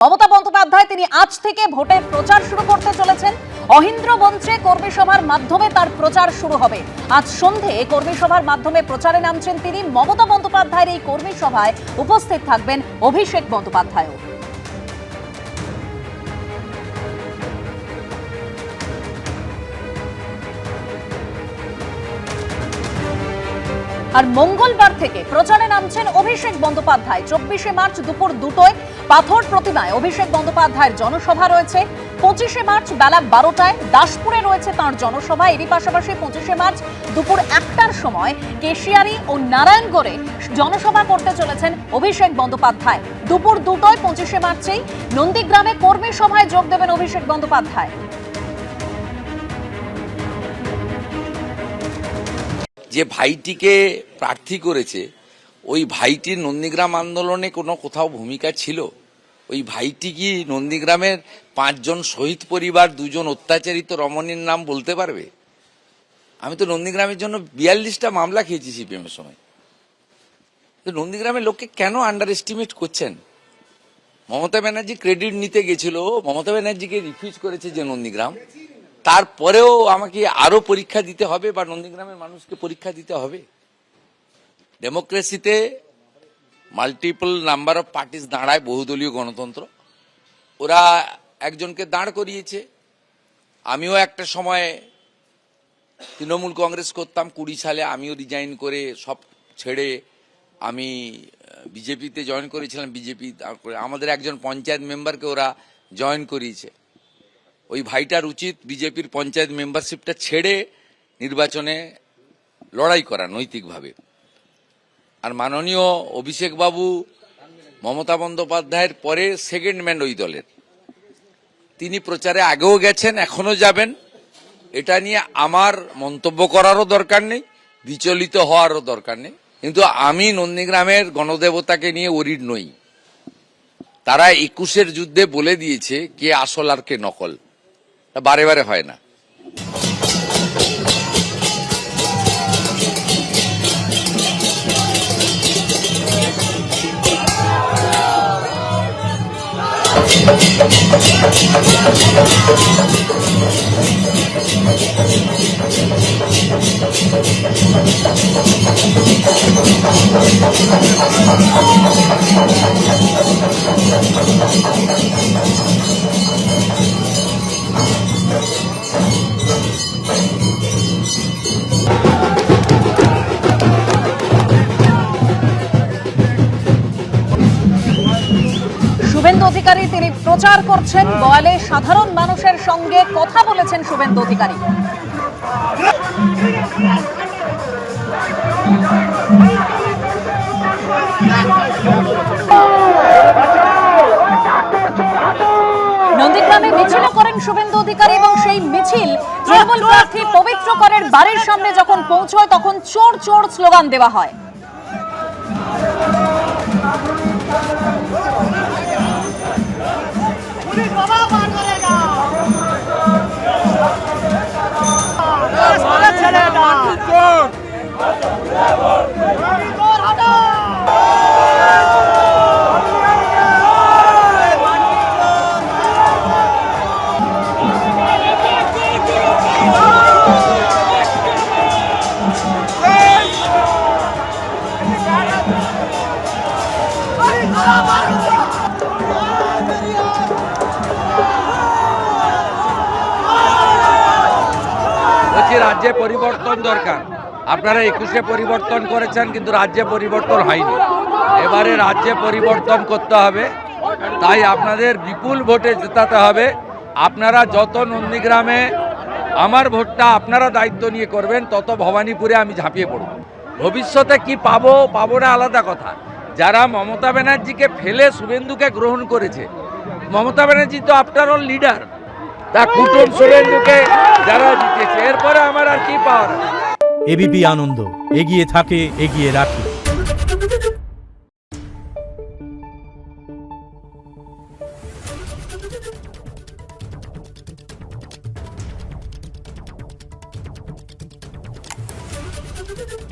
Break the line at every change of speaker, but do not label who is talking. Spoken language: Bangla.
মমতা বন্দ্যোপাধ্যায় তিনি আজ থেকে ভোটের প্রচার শুরু করতে চলেছেন। অহিন্দ্র মঞ্চে কর্মী সভার মাধ্যমে তার প্রচার শুরু হবে। আজ সন্ধে কর্মী সভার মাধ্যমে প্রচারে নামছেন তিনি। মমতা বন্দ্যোপাধ্যায়ের এই কর্মী সভায় উপস্থিত থাকবেন অভিষেক বন্দ্যোপাধ্যায়ও। আর মঙ্গলবার থেকে প্রচারে নামছেন অভিষেক বন্দ্যোপাধ্যায়। 24শে মার্চ দুপুর 2টায় পাথর প্রতিমায় অভিষেক বন্দ্যোপাধ্যায়ের জনসভা রয়েছে। 25শে মার্চ বেলা 12টায় দাসপুরে রয়েছে তাঁর জনসভা। এরই পাশাপাশি 25শে মার্চ দুপুর 1টার সময় কেশিয়ারি ও নারায়ণগড়ে জনসভা করতে চলেছেন অভিষেক বন্দ্যোপাধ্যায়। দুপুর 2টায় 25শে মার্চেই নন্দীগ্রামে কর্মী সভায় যোগ দেবেন অভিষেক বন্দ্যোপাধ্যায়।
যে ভাইটিকে প্রার্থী করেছে ওই ভাইটির নন্দীগ্রাম আন্দোলনে কোথাও ভূমিকা ছিল? ওই ভাইটি কি নন্দীগ্রামের 5 জন শহীদ পরিবার, 2 জন অত্যাচারিত রমণীর নাম বলতে পারবে? আমি তো নন্দীগ্রামের জন্য 42টা মামলা খেয়েছি সিপিএম এর সময়। নন্দীগ্রামের লোককে কেন আন্ডার এস্টিমেট করছেন? মমতা ব্যানার্জি ক্রেডিট নিতে গেছিল, মমতা ব্যানার্জিকে রিফিউজ করেছে যে নন্দীগ্রাম, তারপরেও আমাকে আরো পরীক্ষা দিতে হবে বা নন্দীগ্রামের মানুষকে পরীক্ষা দিতে হবে? ডেমোক্রেসিতে মাল্টিপল নাম্বার অফ পার্টিস দাঁড়ায়, বহুদলীয় গণতন্ত্র। ওরা একজনকে দাঁড় করিয়েছে। আমিও একটা সময় তৃণমূল কংগ্রেস করতাম, 20 সালে আমিও রিজাইন করে সব ছেড়ে আমি বিজেপিতে জয়েন করেছিলাম। বিজেপি আমাদের একজন পঞ্চায়েত মেম্বারকে ওরা জয়েন করিয়েছে। ওই ভাইটার উচিত বিজেপির পঞ্চায়েত মেম্বারশিপটা ছেড়ে নির্বাচনে লড়াই করা নৈতিকভাবে। আর মাননীয় অভিষেক বাবু মমতা বন্দ্যোপাধ্যায়ের পরে সেকেন্ড ম্যান ওই দলের। তিনি প্রচারে আগেও গেছেন, এখনো যাবেন। এটা নিয়ে আমার মন্তব্য করারও দরকার নেই, বিচলিত হওয়ারও দরকার নেই। কিন্তু আমি নন্দীগ্রামের গণদেবতাকে নিয়ে ওরিড নই। তারা 21-এর যুদ্ধে বলে দিয়েছে কে আসল আর কে নকল। বারে বারে হয় না।
শুভেন্দু অধিকারী তিনি প্রচার করছেন। বয়ালে সাধারণ মানুষের সঙ্গে কথা বলেছেন শুভেন্দু অধিকারী। নন্দীগ্রামে মিছিল করেন শুভেন্দু অধিকারী এবং সেই মিছিল তৃণমূল প্রার্থী পবিত্র করের বাড়ির সামনে যখন পৌঁছয় তখন চোর চোর স্লোগান দেওয়া হয়।
রাজ্যে পরিবর্তন দরকার। আপনারা 21-এ পরিবর্তন করেছেন, কিন্তু রাজ্যে পরিবর্তন হয়নি। এবারে রাজ্যে পরিবর্তন করতে হবে, তাই আপনাদের বিপুল ভোটে জেতাতে হবে। আপনারা যত নন্দীগ্রামে আমার ভোটটা আপনারা দায়িত্ব নিয়ে করবেন, তত ভবানীপুরে আমি ঝাঁপিয়ে পড়ব। ভবিষ্যতে কি পাবো পাবো না আলাদা কথা। যারা মমতা ব্যানার্জিকে ফেলে শুভেন্দুকে গ্রহণ করেছে, মমতা ব্যানার্জি তো আফটার অল লিডার, তা কুটুম শুভেন্দুকে যারা জিতেছে, এরপরে আমার আর কি পাওয়ার।
এবিপি আনন্দ এগিয়ে থাকে, এগিয়ে রাখে।
Thank you.